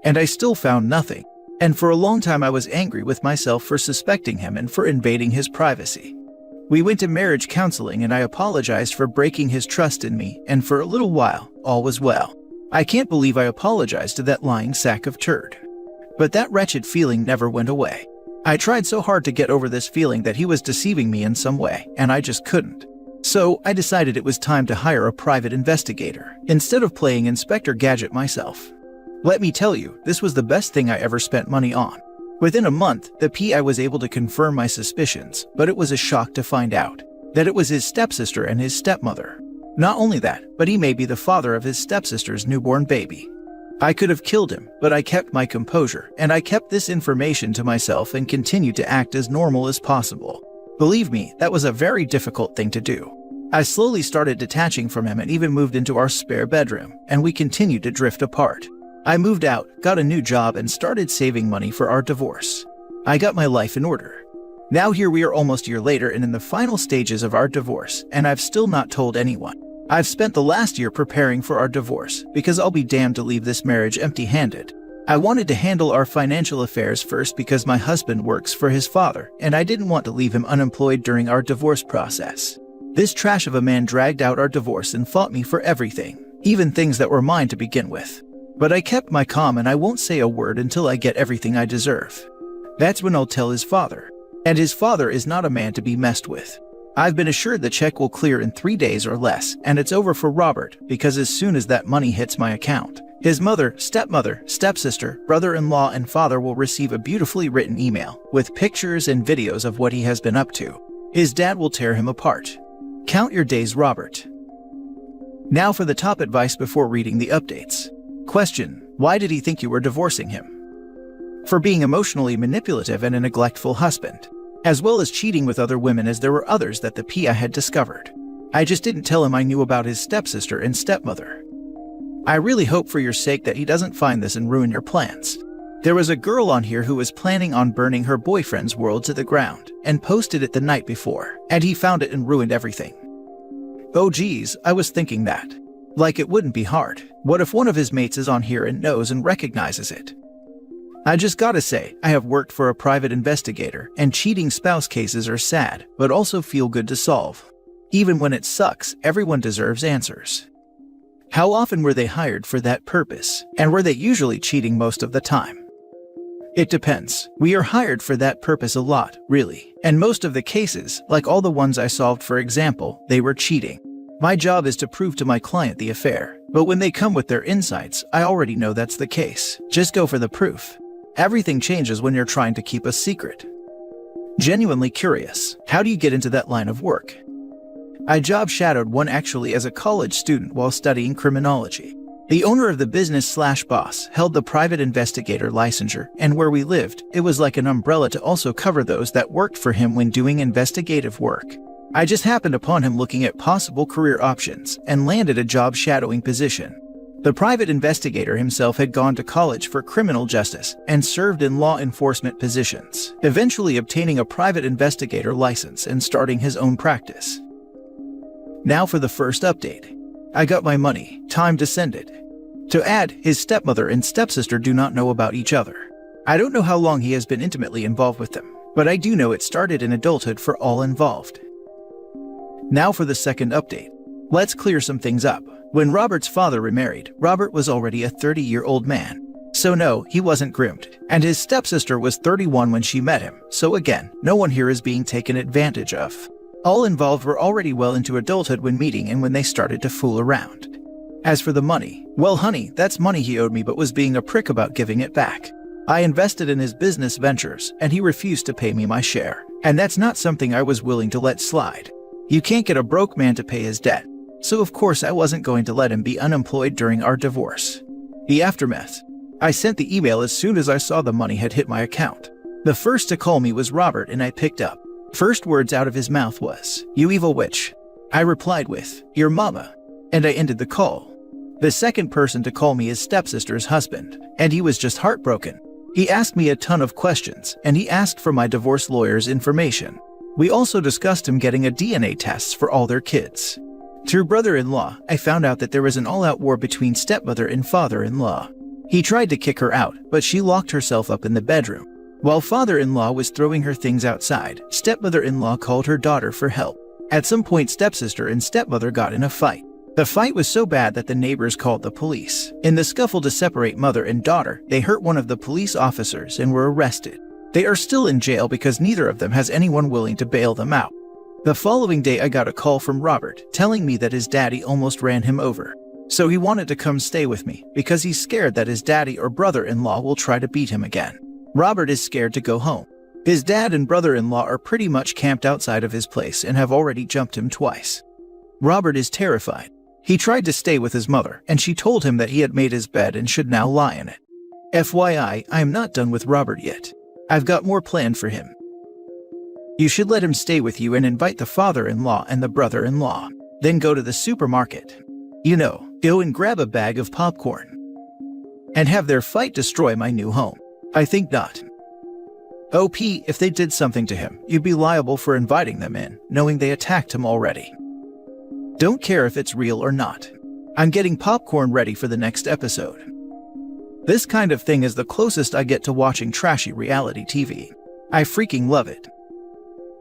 and I still found nothing. And for a long time I was angry with myself for suspecting him and for invading his privacy. We went to marriage counseling and I apologized for breaking his trust in me, and for a little while, all was well. I can't believe I apologized to that lying sack of turd. But that wretched feeling never went away. I tried so hard to get over this feeling that he was deceiving me in some way, and I just couldn't. So I decided it was time to hire a private investigator, instead of playing Inspector Gadget myself. Let me tell you, this was the best thing I ever spent money on. Within a month, the PI was able to confirm my suspicions, but it was a shock to find out that it was his stepsister and his stepmother. Not only that, but he may be the father of his stepsister's newborn baby. I could have killed him, but I kept my composure, and I kept this information to myself and continued to act as normal as possible. Believe me, that was a very difficult thing to do. I slowly started detaching from him and even moved into our spare bedroom, and we continued to drift apart. I moved out, got a new job, and started saving money for our divorce. I got my life in order. Now here we are almost a year later and in the final stages of our divorce, and I've still not told anyone. I've spent the last year preparing for our divorce, because I'll be damned to leave this marriage empty-handed. I wanted to handle our financial affairs first because my husband works for his father, and I didn't want to leave him unemployed during our divorce process. This trash of a man dragged out our divorce and fought me for everything, even things that were mine to begin with. But I kept my calm and I won't say a word until I get everything I deserve. That's when I'll tell his father. And his father is not a man to be messed with. I've been assured the check will clear in 3 days or less, and it's over for Robert, because as soon as that money hits my account, his mother, stepmother, stepsister, brother-in-law, and father will receive a beautifully written email with pictures and videos of what he has been up to. His dad will tear him apart. Count your days, Robert. Now for the top advice before reading the updates. Question: why did he think you were divorcing him? For being emotionally manipulative and a neglectful husband, as well as cheating with other women, as there were others that the PI had discovered. I just didn't tell him I knew about his stepsister and stepmother. I really hope for your sake that he doesn't find this and ruin your plans. There was a girl on here who was planning on burning her boyfriend's world to the ground and posted it the night before, and he found it and ruined everything. Oh geez, I was thinking that. Like it wouldn't be hard. What if one of his mates is on here and knows and recognizes it? I just gotta say, I have worked for a private investigator, and cheating spouse cases are sad, but also feel good to solve. Even when it sucks, everyone deserves answers. How often were they hired for that purpose, and were they usually cheating most of the time? It depends. We are hired for that purpose a lot, really, and most of the cases, like all the ones I solved for example, they were cheating. My job is to prove to my client the affair, but when they come with their insights, I already know that's the case. Just go for the proof. Everything changes when you're trying to keep a secret. Genuinely curious, how do you get into that line of work? I job shadowed one actually as a college student while studying criminology. The owner of the business/boss held the private investigator licensure, and where we lived, it was like an umbrella to also cover those that worked for him when doing investigative work. I just happened upon him looking at possible career options and landed a job shadowing position. The private investigator himself had gone to college for criminal justice and served in law enforcement positions, eventually obtaining a private investigator license and starting his own practice. Now for the first update. I got my money, time to send it. To add, his stepmother and stepsister do not know about each other. I don't know how long he has been intimately involved with them, but I do know it started in adulthood for all involved. Now for the second update. Let's clear some things up. When Robert's father remarried, Robert was already a 30-year-old man. So no, he wasn't groomed. And his stepsister was 31 when she met him, so again, no one here is being taken advantage of. All involved were already well into adulthood when meeting and when they started to fool around. As for the money, well honey, that's money he owed me but was being a prick about giving it back. I invested in his business ventures, and he refused to pay me my share. And that's not something I was willing to let slide. You can't get a broke man to pay his debt. So of course I wasn't going to let him be unemployed during our divorce. The aftermath. I sent the email as soon as I saw the money had hit my account. The first to call me was Robert and I picked up. First words out of his mouth was, "You evil witch." I replied with, "Your mama," and I ended the call. The second person to call me is stepsister's husband, and he was just heartbroken. He asked me a ton of questions, and he asked for my divorce lawyer's information. We also discussed him getting a DNA test for all their kids. Through brother-in-law, I found out that there was an all-out war between stepmother and father-in-law. He tried to kick her out, but she locked herself up in the bedroom. While father-in-law was throwing her things outside, stepmother-in-law called her daughter for help. At some point, stepsister and stepmother got in a fight. The fight was so bad that the neighbors called the police. In the scuffle to separate mother and daughter, they hurt one of the police officers and were arrested. They are still in jail because neither of them has anyone willing to bail them out. The following day, I got a call from Robert telling me that his daddy almost ran him over. So he wanted to come stay with me because he's scared that his daddy or brother-in-law will try to beat him again. Robert is scared to go home. His dad and brother-in-law are pretty much camped outside of his place and have already jumped him twice. Robert is terrified. He tried to stay with his mother, and she told him that he had made his bed and should now lie in it. FYI, I am not done with Robert yet. I've got more planned for him. You should let him stay with you and invite the father-in-law and the brother-in-law. Then go to the supermarket. Go and grab a bag of popcorn. And have their fight destroy my new home. I think not. OP, if they did something to him, you'd be liable for inviting them in, knowing they attacked him already. Don't care if it's real or not. I'm getting popcorn ready for the next episode. This kind of thing is the closest I get to watching trashy reality TV. I freaking love it.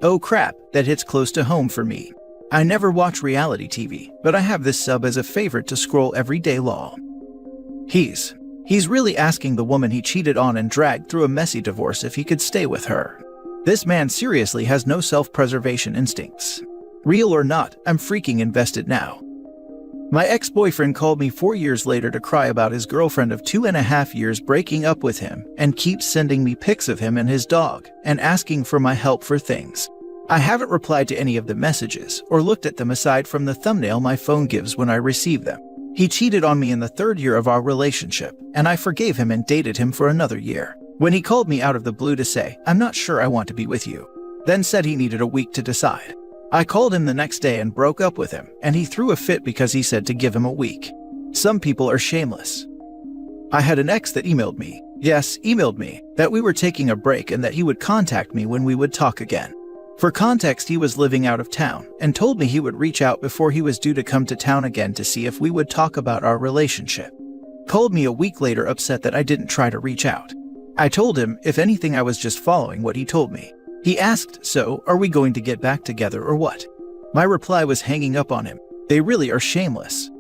Oh crap, that hits close to home for me. I never watch reality TV, but I have this sub as a favorite to scroll every day long. He's really asking the woman he cheated on and dragged through a messy divorce if he could stay with her. This man seriously has no self-preservation instincts. Real or not, I'm freaking invested now. My ex-boyfriend called me 4 years later to cry about his girlfriend of 2.5 years breaking up with him and keeps sending me pics of him and his dog and asking for my help for things. I haven't replied to any of the messages or looked at them aside from the thumbnail my phone gives when I receive them. He cheated on me in the 3rd year of our relationship, and I forgave him and dated him for another year. When he called me out of the blue to say, "I'm not sure I want to be with you," then said he needed a week to decide. I called him the next day and broke up with him, and he threw a fit because he said to give him a week. Some people are shameless. I had an ex that emailed me, that we were taking a break and that he would contact me when we would talk again. For context, he was living out of town and told me he would reach out before he was due to come to town again to see if we would talk about our relationship. Called me a week later upset that I didn't try to reach out. I told him, if anything, I was just following what he told me. He asked, "So, are we going to get back together or what?" My reply was hanging up on him. They really are shameless.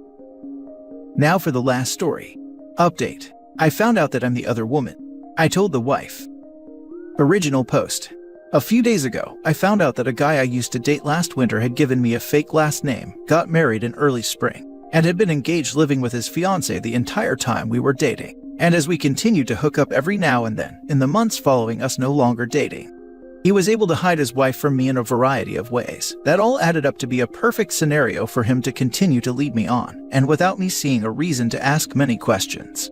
Now for the last story. Update. I found out that I'm the other woman. I told the wife. Original post. A few days ago, I found out that a guy I used to date last winter had given me a fake last name, got married in early spring, and had been engaged living with his fiancée the entire time we were dating. And as we continued to hook up every now and then, in the months following us no longer dating, he was able to hide his wife from me in a variety of ways. That all added up to be a perfect scenario for him to continue to lead me on, and without me seeing a reason to ask many questions.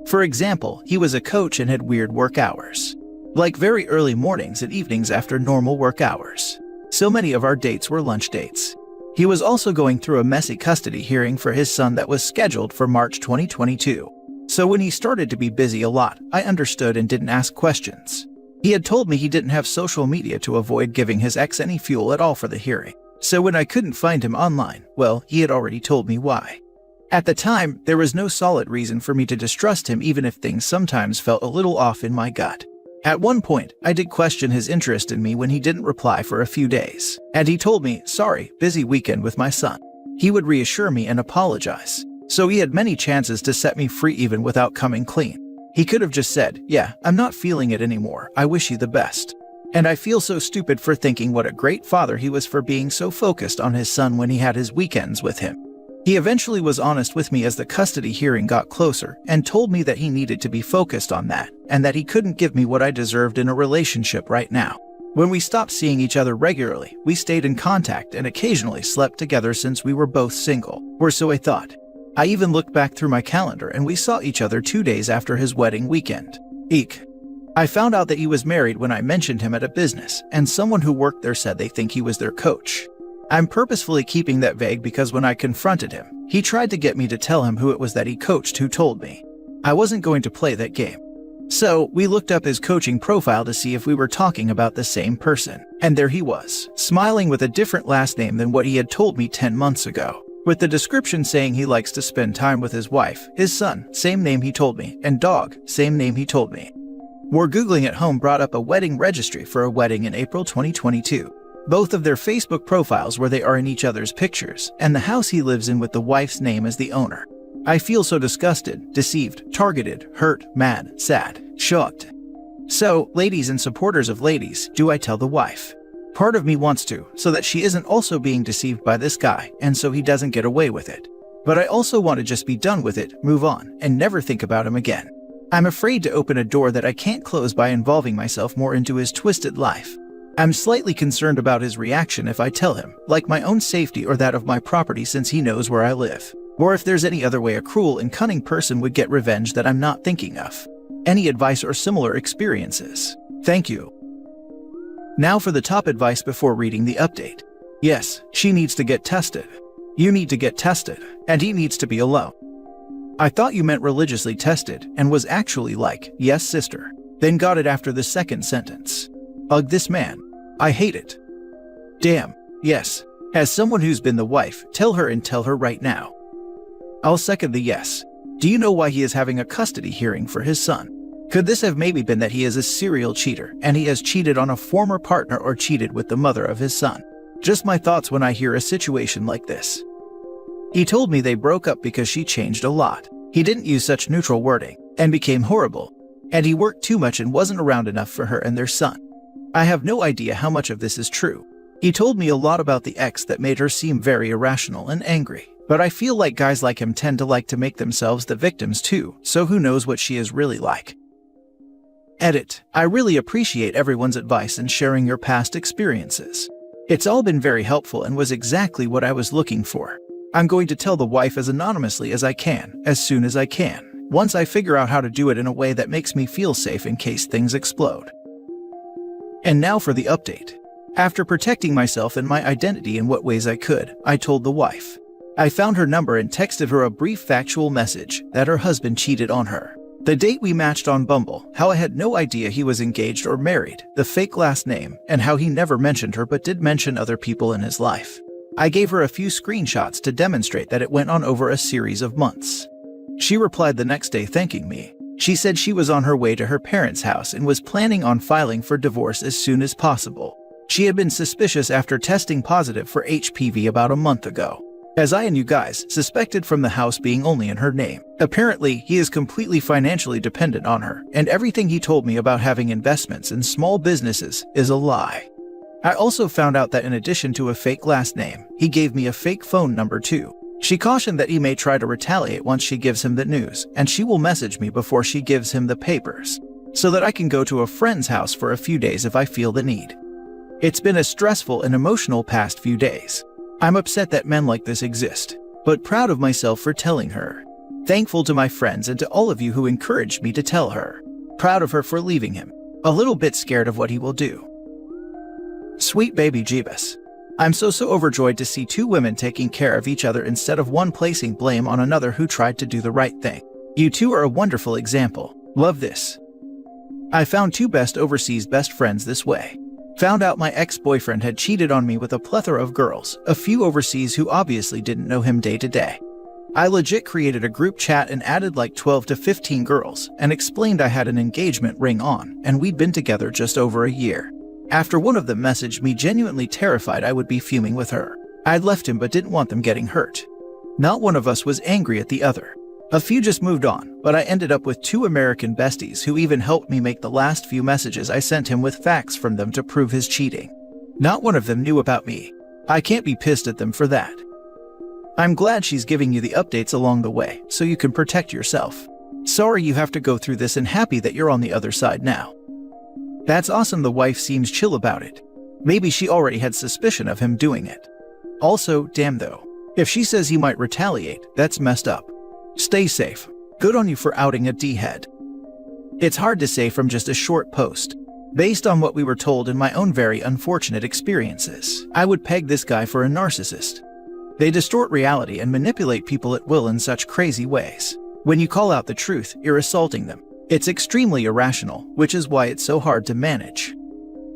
For example, he was a coach and had weird work hours. Like very early mornings and evenings after normal work hours. So many of our dates were lunch dates. He was also going through a messy custody hearing for his son that was scheduled for March 2022. So when he started to be busy a lot, I understood and didn't ask questions. He had told me he didn't have social media to avoid giving his ex any fuel at all for the hearing. So when I couldn't find him online, well, he had already told me why. At the time, there was no solid reason for me to distrust him even if things sometimes felt a little off in my gut. At one point, I did question his interest in me when he didn't reply for a few days, and he told me, "Sorry, busy weekend with my son." He would reassure me and apologize. So he had many chances to set me free even without coming clean. He could have just said, "Yeah, I'm not feeling it anymore, I wish you the best." And I feel so stupid for thinking what a great father he was for being so focused on his son when he had his weekends with him. He eventually was honest with me as the custody hearing got closer and told me that he needed to be focused on that and that he couldn't give me what I deserved in a relationship right now. When we stopped seeing each other regularly, we stayed in contact and occasionally slept together since we were both single, or so I thought. I even looked back through my calendar and we saw each other 2 days after his wedding weekend. Eek. I found out that he was married when I mentioned him at a business, and someone who worked there said they think he was their coach. I'm purposefully keeping that vague because when I confronted him, he tried to get me to tell him who it was that he coached who told me. I wasn't going to play that game. So, we looked up his coaching profile to see if we were talking about the same person. And there he was, smiling with a different last name than what he had told me 10 months ago. with the description saying he likes to spend time with his wife, his son, same name he told me, and dog, same name he told me. More Googling at home brought up a wedding registry for a wedding in April 2022. Both of their Facebook profiles where they are in each other's pictures, and the house he lives in with the wife's name as the owner. I feel so disgusted, deceived, targeted, hurt, mad, sad, shocked. So, ladies and supporters of ladies, do I tell the wife? Part of me wants to, so that she isn't also being deceived by this guy, and so he doesn't get away with it. But I also want to just be done with it, move on, and never think about him again. I'm afraid to open a door that I can't close by involving myself more into his twisted life. I'm slightly concerned about his reaction if I tell him, like my own safety or that of my property since he knows where I live. Or if there's any other way a cruel and cunning person would get revenge that I'm not thinking of. Any advice or similar experiences? Thank you. Now for the top advice before reading the update. Yes, she needs to get tested. You need to get tested, and he needs to be alone. I thought you meant religiously tested and was actually like, yes sister. Then got it after the second sentence. Ugh, this man. I hate it. Damn, yes. As someone who's been the wife, tell her and tell her right now. I'll second the yes. Do you know why he is having a custody hearing for his son? Could this have maybe been that he is a serial cheater and he has cheated on a former partner or cheated with the mother of his son? Just my thoughts when I hear a situation like this. He told me they broke up because she changed a lot. He didn't use such neutral wording and became horrible. And he worked too much and wasn't around enough for her and their son. I have no idea how much of this is true. He told me a lot about the ex that made her seem very irrational and angry. But I feel like guys like him tend to like to make themselves the victims too, so who knows what she is really like. Edit. I really appreciate everyone's advice and sharing your past experiences. It's all been very helpful and was exactly what I was looking for. I'm going to tell the wife as anonymously as I can, as soon as I can, once I figure out how to do it in a way that makes me feel safe in case things explode. And now for the update. After protecting myself and my identity in what ways I could, I told the wife. I found her number and texted her a brief factual message that her husband cheated on her. The date we matched on Bumble, how I had no idea he was engaged or married, the fake last name, and how he never mentioned her but did mention other people in his life. I gave her a few screenshots to demonstrate that it went on over a series of months. She replied the next day thanking me. She said she was on her way to her parents' house and was planning on filing for divorce as soon as possible. She had been suspicious after testing positive for HPV about a month ago. As I and you guys suspected from the house being only in her name. Apparently, he is completely financially dependent on her, and everything he told me about having investments in small businesses is a lie. I also found out that in addition to a fake last name, he gave me a fake phone number too. She cautioned that he may try to retaliate once she gives him the news, and she will message me before she gives him the papers, so that I can go to a friend's house for a few days if I feel the need. It's been a stressful and emotional past few days. I'm upset that men like this exist, but proud of myself for telling her. Thankful to my friends and to all of you who encouraged me to tell her. Proud of her for leaving him. A little bit scared of what he will do. Sweet baby Jeebus. I'm so overjoyed to see two women taking care of each other instead of one placing blame on another who tried to do the right thing. You two are a wonderful example. Love this. I found two overseas best friends this way. Found out my ex-boyfriend had cheated on me with a plethora of girls, a few overseas who obviously didn't know him day to day. I legit created a group chat and added like 12 to 15 girls and explained I had an engagement ring on and we'd been together just over a year. After one of them messaged me genuinely terrified I would be fuming with her. I'd left him but didn't want them getting hurt. Not one of us was angry at the other. A few just moved on, but I ended up with two American besties who even helped me make the last few messages I sent him with facts from them to prove his cheating. Not one of them knew about me. I can't be pissed at them for that. I'm glad she's giving you the updates along the way so you can protect yourself. Sorry you have to go through this and happy that you're on the other side now. That's awesome, the wife seems chill about it. Maybe she already had suspicion of him doing it. Also, damn though. If she says he might retaliate, that's messed up. Stay safe. Good on you for outing a D-head. It's hard to say from just a short post. Based on what we were told in my own very unfortunate experiences, I would peg this guy for a narcissist. They distort reality and manipulate people at will in such crazy ways. When you call out the truth, you're assaulting them. It's extremely irrational, which is why it's so hard to manage.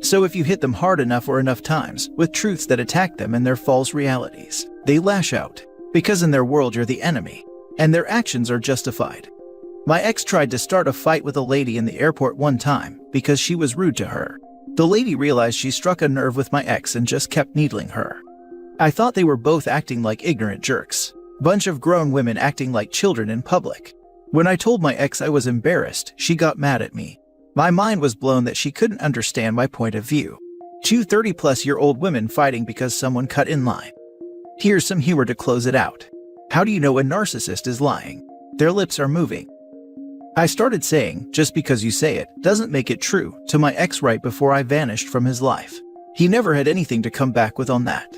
So if you hit them hard enough or enough times with truths that attack them and their false realities, they lash out. because in their world you're the enemy, and their actions are justified. My ex tried to start a fight with a lady in the airport one time because she was rude to her. The lady realized she struck a nerve with my ex and just kept needling her. I thought they were both acting like ignorant jerks. Bunch of grown women acting like children in public. When I told my ex I was embarrassed, she got mad at me. My mind was blown that she couldn't understand my point of view. Two 30-plus-year-old women fighting because someone cut in line. Here's some humor to close it out. How do you know a narcissist is lying? Their lips are moving. I started saying, just because you say it doesn't make it true, to my ex right before I vanished from his life. He never had anything to come back with on that.